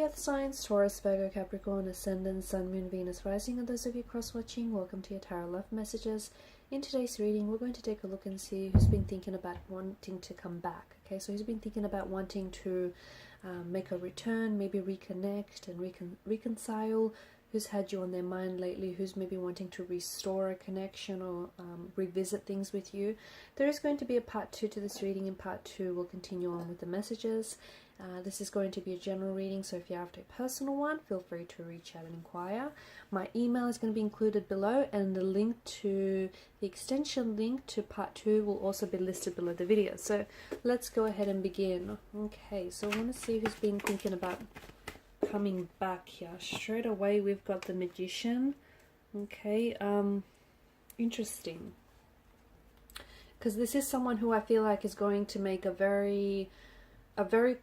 earth signs, Taurus, Virgo, Capricorn, Ascendant, Sun, Moon, Venus, Rising, and those of you cross-watching, welcome to your Tarot Love Messages. In today's reading, we're going to take a look and see who's been thinking about wanting to come back. Okay, so who's been thinking about wanting to make a return, maybe reconnect and reconcile, who's had you on their mind lately, who's maybe wanting to restore a connection or revisit things with you. There is going to be a part 2 to this reading. In part 2, we'll continue on with the messages. This is going to be a general reading, so if you're after a personal one, feel free to reach out and inquire. My email is going to be included below, and the link to the extension link to part 2 will also be listed below the video. So let's go ahead and begin. Okay, so I want to see who's been thinking about coming back here. Straight away we've got the Magician. Okay, interesting, because this is someone who I feel like is going to make a very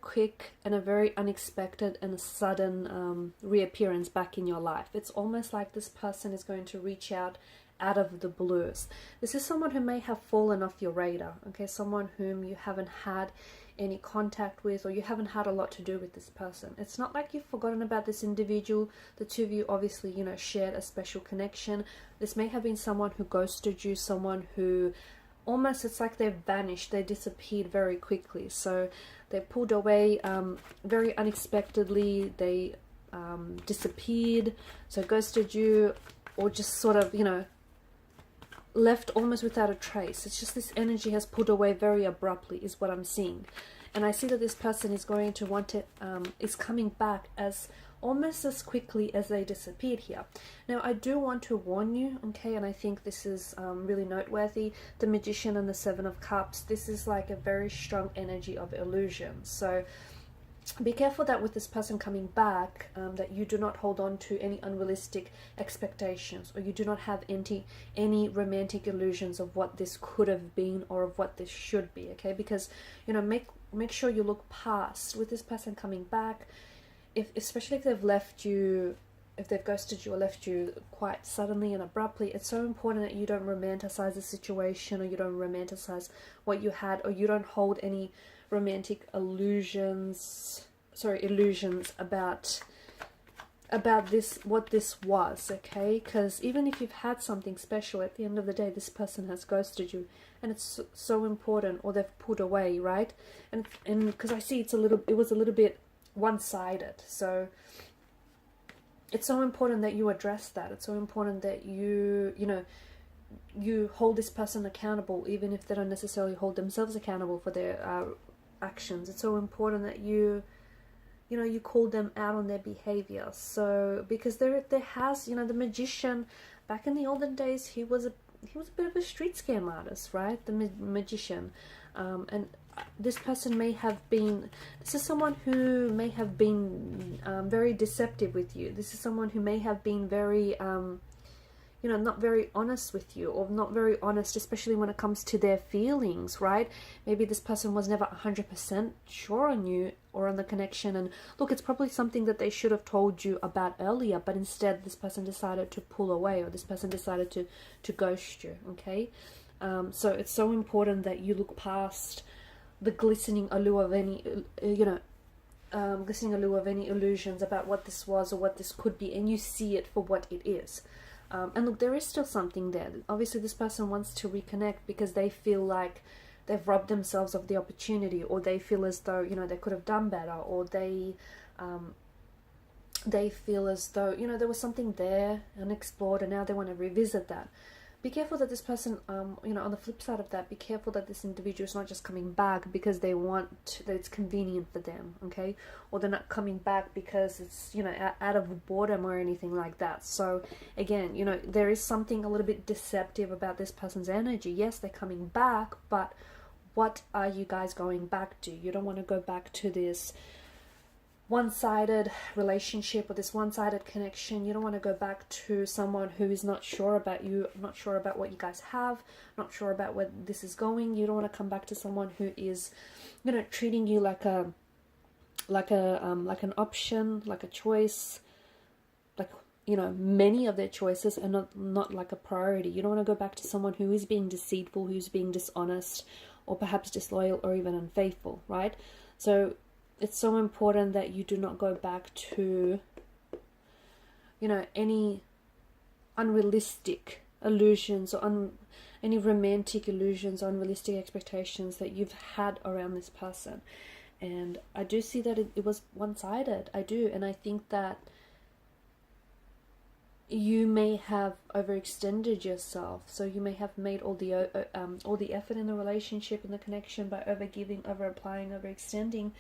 quick and a very unexpected and a sudden reappearance back in your life. It's almost like this person is going to reach out of the blues. This is someone who may have fallen off your radar, okay? Someone whom you haven't had any contact with, or you haven't had a lot to do with this person. It's not like you've forgotten about this individual. The two of you obviously, you know, shared a special connection. This may have been someone who ghosted you, someone who almost, it's like they've vanished, they disappeared very quickly. So they pulled away very unexpectedly, they disappeared, so ghosted you, or just sort of, you know, left almost without a trace. It's just this energy has pulled away very abruptly is what I'm seeing. And I see that this person is going to want to, is coming back as almost as quickly as they disappeared here. Now I do want to warn you, okay, and I think this is really noteworthy, the Magician and the Seven of Cups, this is like a very strong energy of illusion. So be careful that with this person coming back, that you do not hold on to any unrealistic expectations, or you do not have any romantic illusions of what this could have been or of what this should be, okay? Because, you know, make sure you look past with this person coming back. Especially if they've left you, if they've ghosted you or left you quite suddenly and abruptly, it's so important that you don't romanticize the situation, or you don't romanticize what you had, or you don't hold any romantic illusions about this, what this was, okay? Because even if you've had something special, at the end of the day, this person has ghosted you, and it's so important, or they've pulled away, right? And because I see it was a little bit one-sided, so it's so important that you address that. It's so important that you hold this person accountable, even if they don't necessarily hold themselves accountable for their actions. It's so important that you call them out on their behavior. So because there has, you know, the Magician back in the olden days, he was a bit of a street scam artist, right? The Magician, and this person may have been, this is someone who may have been very deceptive with you. This is someone who may have been very, you know, not very honest with you, or not very honest, especially when it comes to their feelings, right? Maybe this person was never 100% sure on you or on the connection. And look, it's probably something that they should have told you about earlier, but instead this person decided to pull away, or this person decided to ghost you, okay? So it's so important that you look past the glistening allure of any, glistening allure of any illusions about what this was or what this could be, and you see it for what it is. And look, there is still something there. Obviously this person wants to reconnect because they feel like they've robbed themselves of the opportunity, or they feel as though, you know, they could have done better, or they feel as though, you know, there was something there unexplored, and now they want to revisit that. Be careful that this person, you know, on the flip side of that, be careful that this individual is not just coming back because they want, that it's convenient for them, okay? Or they're not coming back because it's, you know, out of boredom or anything like that. So again, you know, there is something a little bit deceptive about this person's energy. Yes, they're coming back, but what are you guys going back to? You don't want to go back to this one-sided relationship or this one-sided connection. You don't want to go back to someone who is not sure about you, not sure about what you guys have, not sure about where this is going. You don't want to come back to someone who is, you know, treating you like an option, like a choice, like, you know, many of their choices, and not like a priority. You don't want to go back to someone who is being deceitful, who's being dishonest, or perhaps disloyal, or even unfaithful, right? So it's so important that you do not go back to, you know, any unrealistic illusions or any romantic illusions, unrealistic expectations that you've had around this person. And I do see that it was one-sided. I do. And I think that you may have overextended yourself. So you may have made all the effort in the relationship and the connection by overgiving, over-applying, overextending,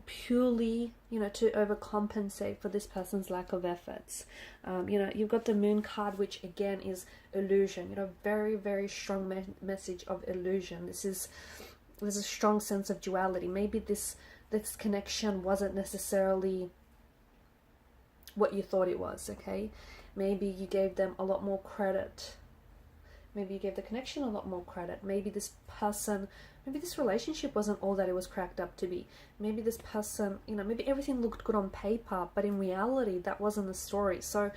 purely, you know, to overcompensate for this person's lack of efforts. You know, you've got the Moon card, which again is illusion. You know, very, very strong message of illusion. There's a strong sense of duality. Maybe this connection wasn't necessarily what you thought it was, okay? Maybe you gave them a lot more credit. Maybe you gave the connection a lot more credit. Maybe this relationship wasn't all that it was cracked up to be. Maybe this person, you know, maybe everything looked good on paper, but in reality, that wasn't the story. So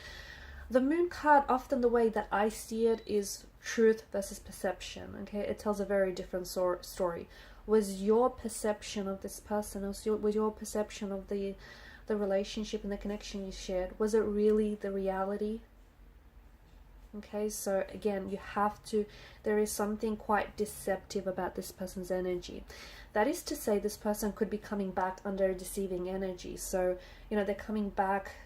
the Moon card, often the way that I see it, is truth versus perception, okay? It tells a very different story. Was your perception of this person, was your perception of the relationship and the connection you shared, was it really the reality? Okay, so again, there is something quite deceptive about this person's energy. That is to say, this person could be coming back under a deceiving energy. So, you know, they're coming back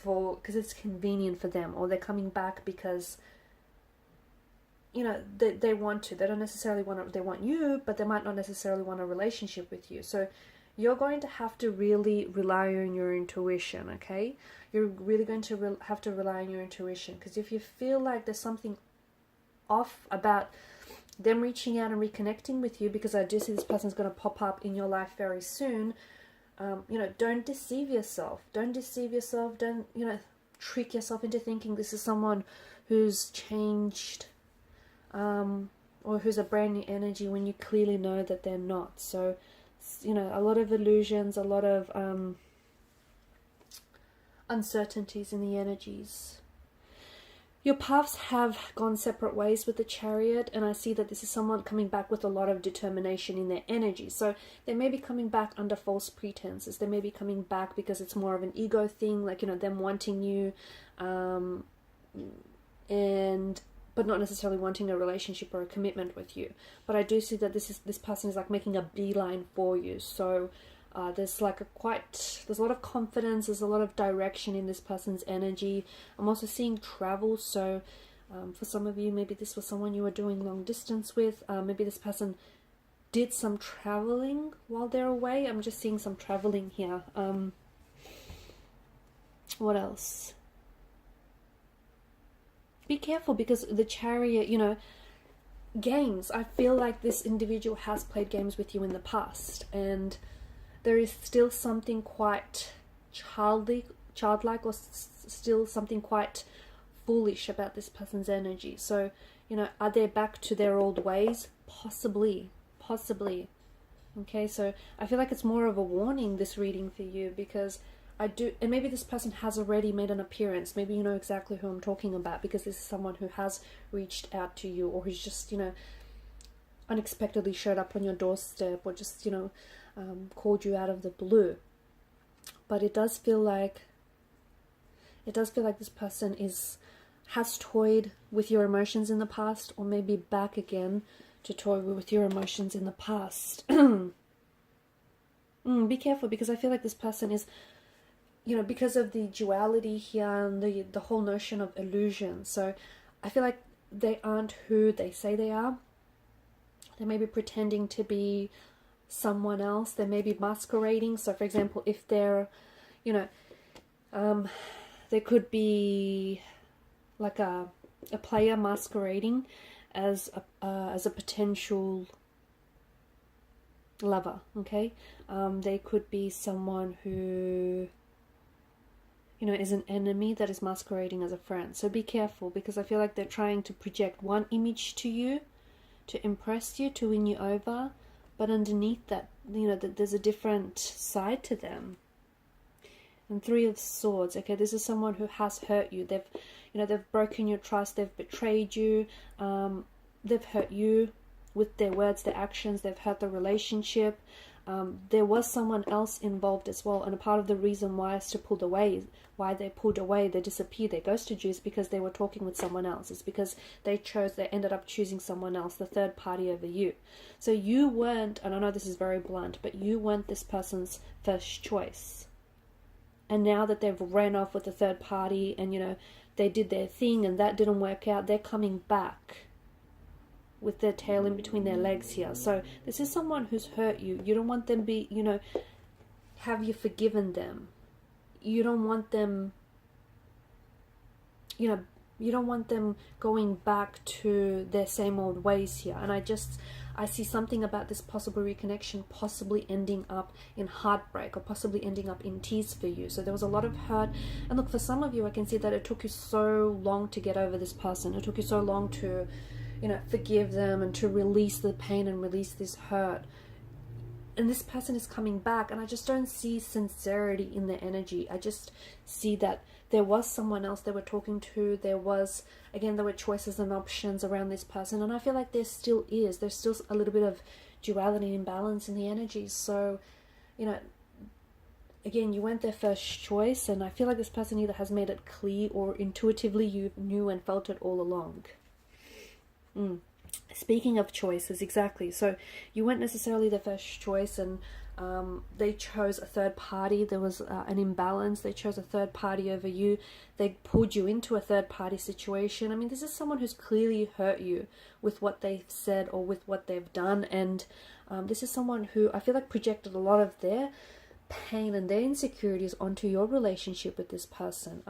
because it's convenient for them, or they're coming back because, you know, they want to. They don't necessarily they want you, but they might not necessarily want a relationship with you. So you're going to have to really rely on your intuition, okay? You're really going to have to rely on your intuition, because if you feel like there's something off about them reaching out and reconnecting with you, because I do see this person's going to pop up in your life very soon, you know, don't deceive yourself. Don't, you know, trick yourself into thinking this is someone who's changed, or who's a brand new energy, when you clearly know that they're not. So, you know, a lot of illusions, a lot of uncertainties in the energies. Your paths have gone separate ways with the Chariot, and I see that this is someone coming back with a lot of determination in their energy. So they may be coming back under false pretenses. They may be coming back because it's more of an ego thing, like, you know, them wanting you, but not necessarily wanting a relationship or a commitment with you. But I do see that this person is like making a beeline for you. So there's a lot of confidence, there's a lot of direction in this person's energy. I'm also seeing travel. So for some of you, maybe this was someone you were doing long distance with. Maybe this person did some traveling while they're away. I'm just seeing some traveling here. What else? Be careful, because the Chariot, you know, games. I feel like this individual has played games with you in the past, and there is still something quite childlike, or still something quite foolish about this person's energy. So, you know, are they back to their old ways? Possibly. Okay, so I feel like it's more of a warning, this reading for you, because and maybe this person has already made an appearance. Maybe you know exactly who I'm talking about, because this is someone who has reached out to you, or who's just, you know, unexpectedly showed up on your doorstep, or just, you know, called you out of the blue. But it does feel like this person has toyed with your emotions in the past, or maybe back again to toy with your emotions in the past. Be careful, because I feel like this person is, you know, because of the duality here and the whole notion of illusion. So I feel like they aren't who they say they are. They may be pretending to be someone else. They may be masquerading. So for example, if they're, you know, there could be like a player masquerading as a potential lover, okay? They could be someone who, you know, is an enemy that is masquerading as a friend. So be careful, because I feel like they're trying to project one image to you, to impress you, to win you over, but underneath that, you know, that there's a different side to them. And Three of Swords, okay, this is someone who has hurt you. They've broken your trust, they've betrayed you, they've hurt you with their words, their actions, they've hurt the relationship. there was someone else involved as well, and a part of the reason why they pulled away, they disappeared, they ghosted you, is because they were talking with someone else. It's because they ended up choosing someone else, the third party over you. So you weren't, and I know this is very blunt, but you weren't this person's first choice. And now that they've ran off with the third party and, they did their thing and that didn't work out, they're coming back with their tail in between their legs here. So this is someone who's hurt you. You don't want them have you forgiven them? You don't want them, you don't want them going back to their same old ways here. And I see something about this possible reconnection possibly ending up in heartbreak or possibly ending up in tears for you. So there was a lot of hurt. And look, for some of you, I can see that it took you so long to get over this person. It took you so long to forgive them and to release the pain and release this hurt. And this person is coming back, and I just don't see sincerity in their energy. I just see that there was someone else they were talking to. There were choices and options around this person, and I feel like there still is. There's still a little bit of duality and balance in the energies. So, again, you weren't their first choice, and I feel like this person either has made it clear or intuitively you knew and felt it all along. Speaking of choices, exactly. So you weren't necessarily the first choice, and they chose a third party. There was an imbalance. They chose a third party over you. They pulled you into a third party situation. I mean, this is someone who's clearly hurt you with what they've said or with what they've done. And this is someone who I feel like projected a lot of their pain and their insecurities onto your relationship with this person.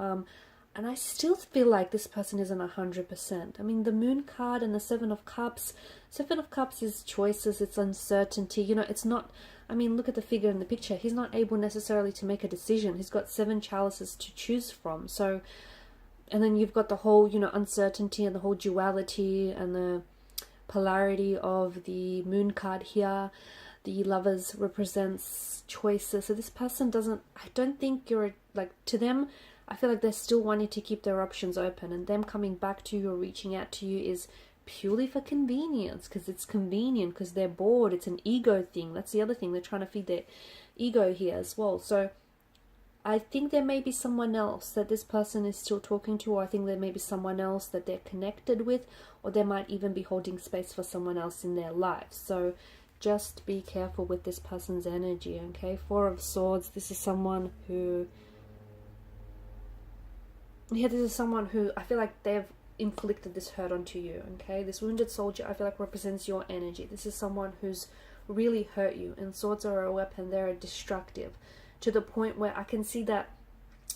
And I still feel like this person isn't 100%. I mean, the Moon card and the Seven of Cups. Seven of Cups is choices, it's uncertainty. It's not, look at the figure in the picture. He's not able necessarily to make a decision. He's got 7 chalices to choose from. So, and then you've got the whole, uncertainty and the whole duality and the polarity of the Moon card here. The Lovers represents choices. So this person I don't think you're, to them, I feel like they're still wanting to keep their options open, and them coming back to you or reaching out to you is purely for convenience, because it's convenient, because they're bored. It's an ego thing. That's the other thing. They're trying to feed their ego here as well. So I think there may be someone else that this person is still talking to, or I think there may be someone else that they're connected with, or they might even be holding space for someone else in their life. So just be careful with this person's energy, okay? 4 of Swords. This is someone who... this is someone who I feel like they've inflicted this hurt onto you, okay? This Wounded Soldier, I feel like, represents your energy. This is someone who's really hurt you, and swords are a weapon. They're destructive to the point where I can see that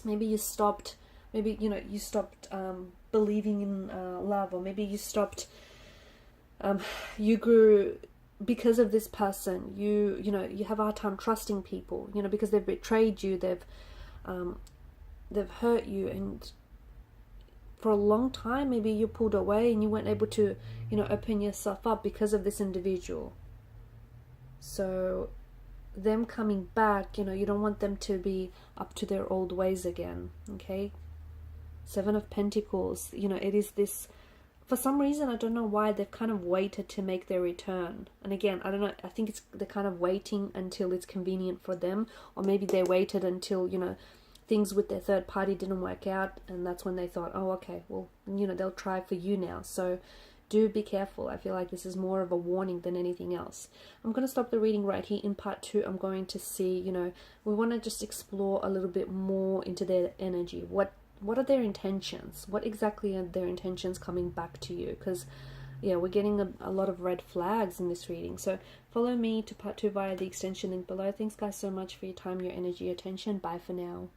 maybe you stopped believing in love, or maybe you stopped, you grew because of this person. You have a hard time trusting people, because they've betrayed you, they've hurt you, and for a long time maybe you pulled away and you weren't able to open yourself up because of this individual. So them coming back, you don't want them to be up to their old ways again, okay? 7 of Pentacles, it is this, for some reason, I don't know why, they've kind of waited to make their return. And again, I don't know, I think they're kind of waiting until it's convenient for them, or maybe they waited until things with their third party didn't work out, and that's when they thought, oh, okay, well, they'll try for you now. So do be careful. I feel like this is more of a warning than anything else. I'm going to stop the reading right here. In part 2, I'm going to see, we want to just explore a little bit more into their energy. What are their intentions? What exactly are their intentions coming back to you? Because, yeah, we're getting a lot of red flags in this reading. So follow me to part 2 via the extension link below. Thanks, guys, so much for your time, your energy, your attention. Bye for now.